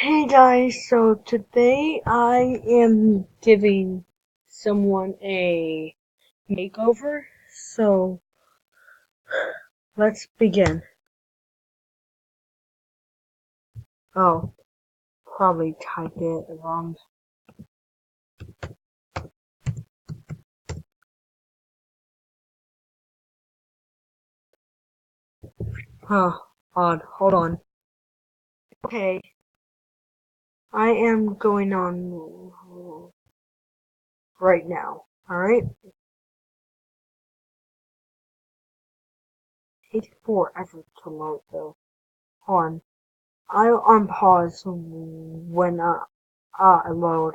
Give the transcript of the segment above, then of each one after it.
Hey guys, so today I am giving someone a makeover, so let's begin. Oh, probably typed it wrong. Huh, odd, hold on. Okay, I am going on right now, alright? Takes forever to load though. Hold on. I'll unpause when I load.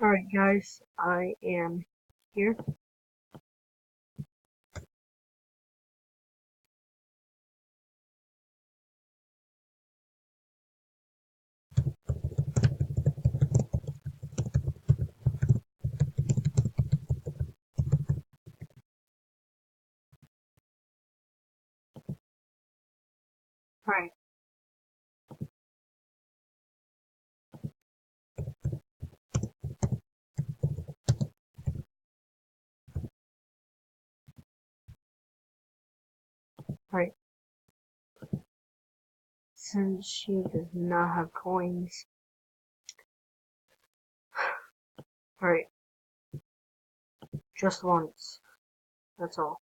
Alright guys, I am here. Alright, alright. Since she does not have coins. Alright, just once. That's all.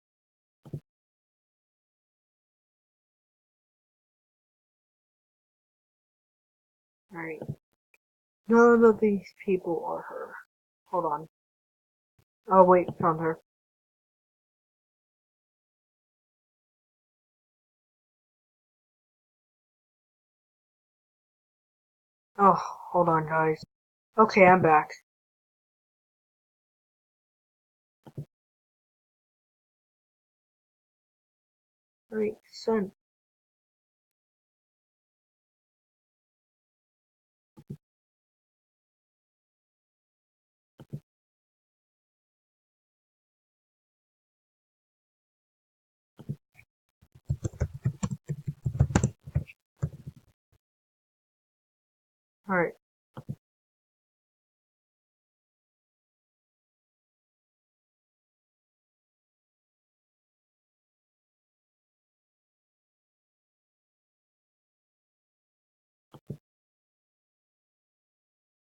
Alright. None of these people are her. Hold on. Oh wait, found her. Oh, hold on guys. Okay, I'm back. Alright, son. Alright,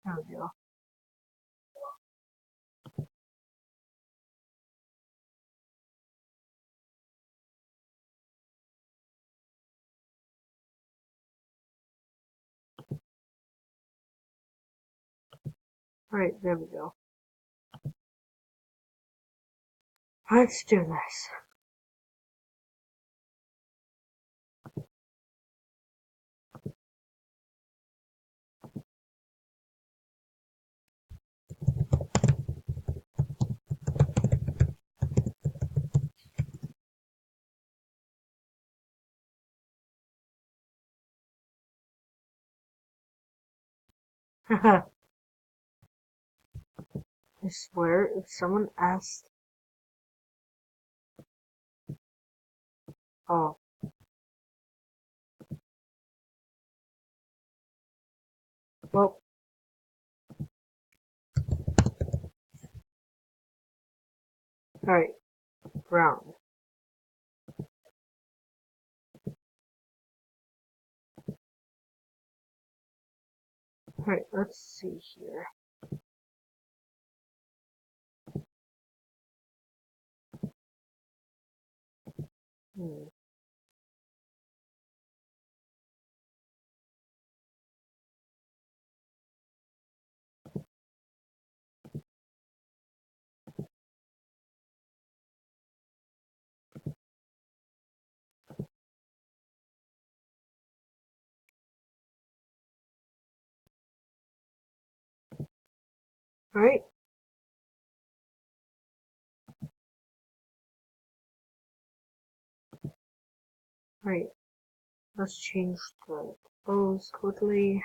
there we go. Alright, there we go. Let's do this. I swear, if someone asked, oh, well, alright, brown. Alright, let's see here. Hmm. Alright, alright, let's change the clothes quickly.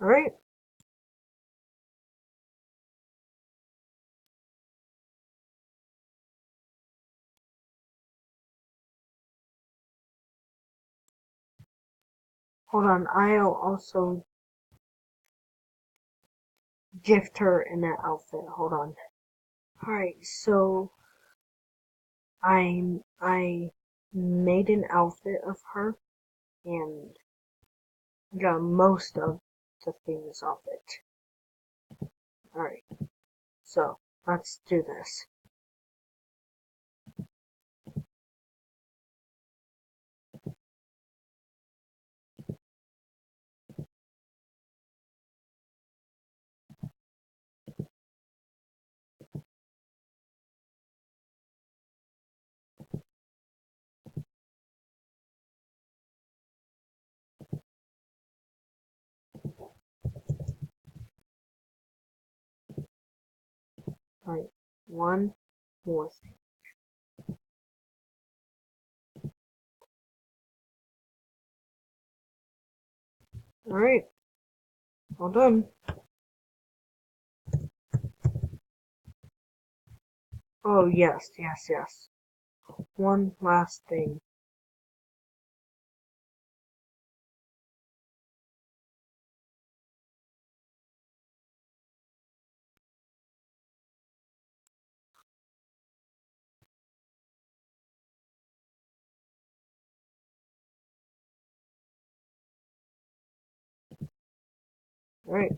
Alright. Hold on, I'll also gift her in that outfit. Hold on. Alright, so I made an outfit of her and got most of the things off it. Alright, so let's do this. Alright, one more thing. Alright, all done. Oh, yes, yes, yes. One last thing. Alright,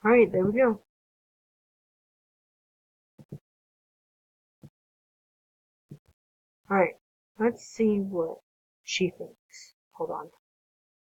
alright, there we go. Alright, let's see what she thinks. Hold on.